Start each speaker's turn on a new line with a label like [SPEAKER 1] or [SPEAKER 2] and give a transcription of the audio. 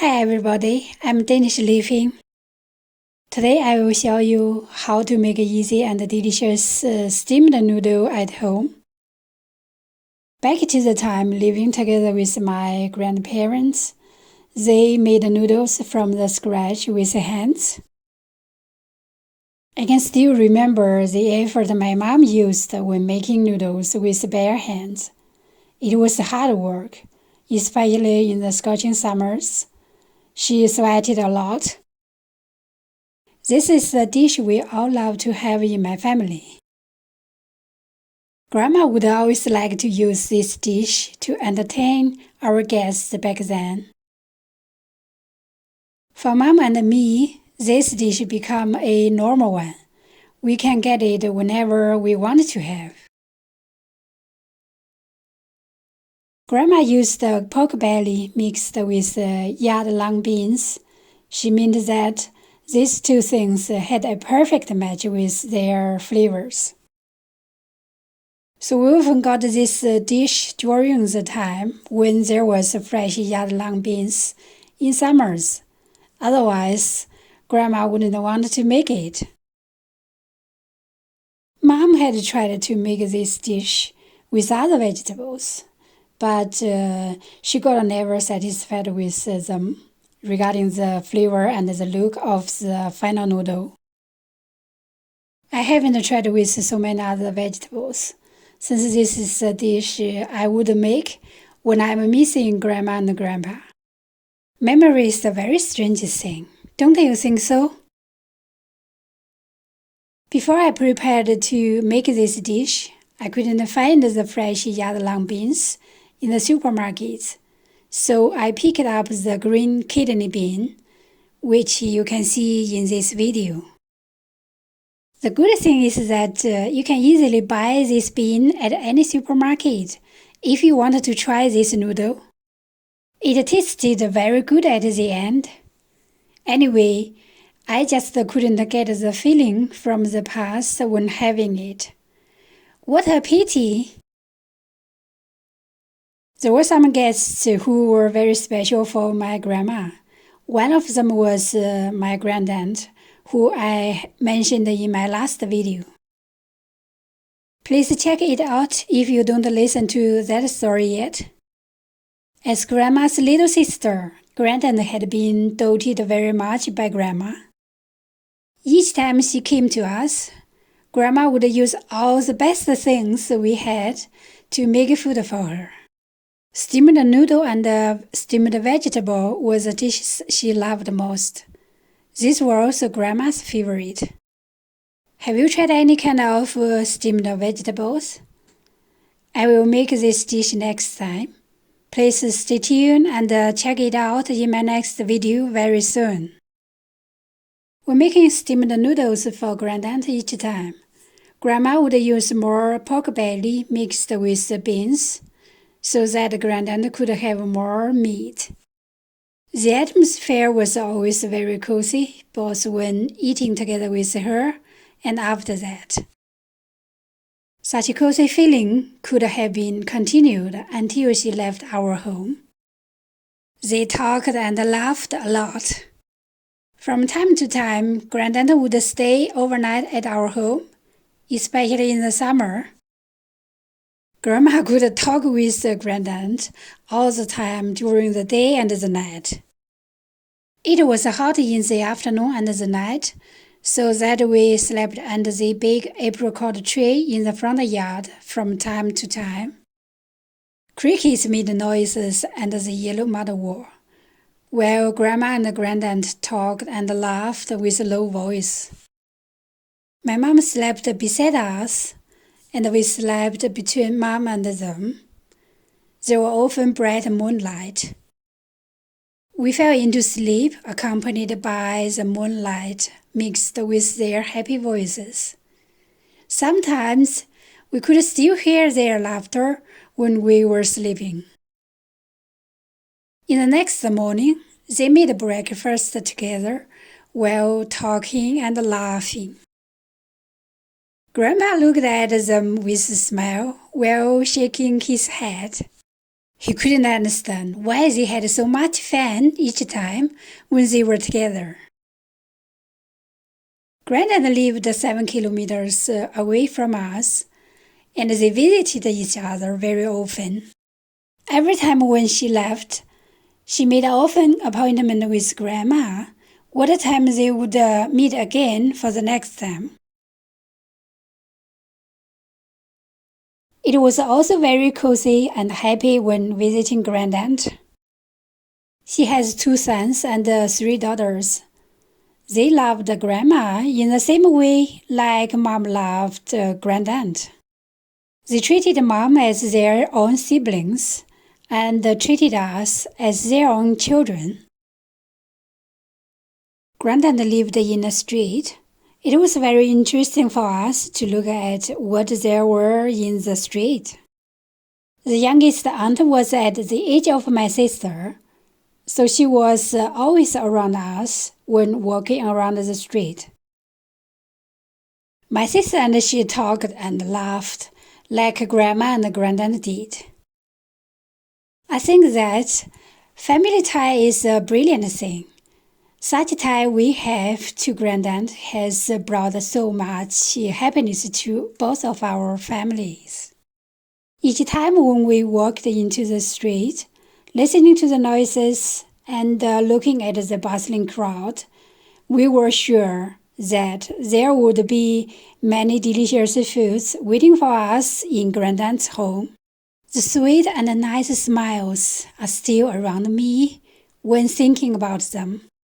[SPEAKER 1] Hi everybody, I'm Danish Living. Today I will show you how to make easy and delicious steamed noodle at home. Back to the time living together with my grandparents, they made noodles from the scratch with hands. I can still remember the effort my mom used when making noodles with bare hands. It was hard work, especially in the scorching summers. She sweated a lot. This is the dish we all love to have in my family. Grandma would always like to use this dish to entertain our guests back then. For Mom and me, this dish became a normal one. We can get it whenever we want to have. Grandma used the pork belly mixed with yard-long beans. She meant that these two things had a perfect match with their flavors. So we often got this dish during the time when there was fresh yard-long beans in summers. Otherwise, Grandma wouldn't want to make it. Mom had tried to make this dish with other vegetables, but she got never satisfied with them regarding the flavor and the look of the final noodle. I haven't tried with so many other vegetables, since this is a dish I would make when I'm missing Grandma and Grandpa. Memory is a very strange thing, don't you think so? Before I prepared to make this dish, I couldn't find the fresh yard-long beans in the supermarket, so I picked up the green kidney bean, which you can see in this video. The good thing is that you can easily buy this bean at any supermarket if you want to try this noodle. It tasted very good at the end. Anyway, I just couldn't get the feeling from the past when having it. What a pity! There were some guests who were very special for my grandma. One of them was my grandaunt, who I mentioned in my last video. Please check it out if you don't listen to that story yet. As Grandma's little sister, Grandaunt had been doted very much by Grandma. Each time she came to us, Grandma would use all the best things we had to make food for her. Steamed noodle and steamed vegetable were the dishes she loved most. These were also Grandma's favorite. Have you tried any kind of steamed vegetables? I will make this dish next time. Please stay tuned and check it out in my next video very soon. When making steamed noodles for Grandaunt each time, Grandma would use more pork belly mixed with beans, so that Grandaunt could have more meat. The atmosphere was always very cozy, both when eating together with her and after that. Such a cozy feeling could have been continued until she left our home. They talked and laughed a lot. From time to time, Grandaunt would stay overnight at our home, especially in the summer. Grandma could talk with Grandaunt all the time during the day and the night. It was hot in the afternoon and the night, so that we slept under the big apricot tree in the front yard from time to time. Crickets made noises under the yellow mud wall, while Grandma and Grandaunt talked and laughed with a low voice. My mom slept beside us, and we slept between Mom and them. There were often bright moonlight. We fell into sleep accompanied by the moonlight mixed with their happy voices. Sometimes we could still hear their laughter when we were sleeping. In the next morning, they made breakfast together while talking and laughing. Grandpa looked at them with a smile while shaking his head. He couldn't understand why they had so much fun each time when they were together. Grandaunt lived 7 kilometers away from us, and they visited each other very often. Every time when she left, she made an often appointment with Grandma, what time they would meet again for the next time. It was also very cozy and happy when visiting Grandaunt. She has 2 sons and 3 daughters. They loved Grandma in the same way like Mom loved Grandaunt. They treated Mom as their own siblings and treated us as their own children. Grandaunt lived in a street. It was very interesting for us to look at what there were in the street. The youngest aunt was at the age of my sister, so she was always around us when walking around the street. My sister and she talked and laughed like Grandma and Grandaunt did. I think that family tie is a brilliant thing. Such tie we have to Grandaunt has brought so much happiness to both of our families. Each time when we walked into the street, listening to the noises and looking at the bustling crowd, we were sure that there would be many delicious foods waiting for us in Grandaunt's home. The sweet and nice smiles are still around me when thinking about them.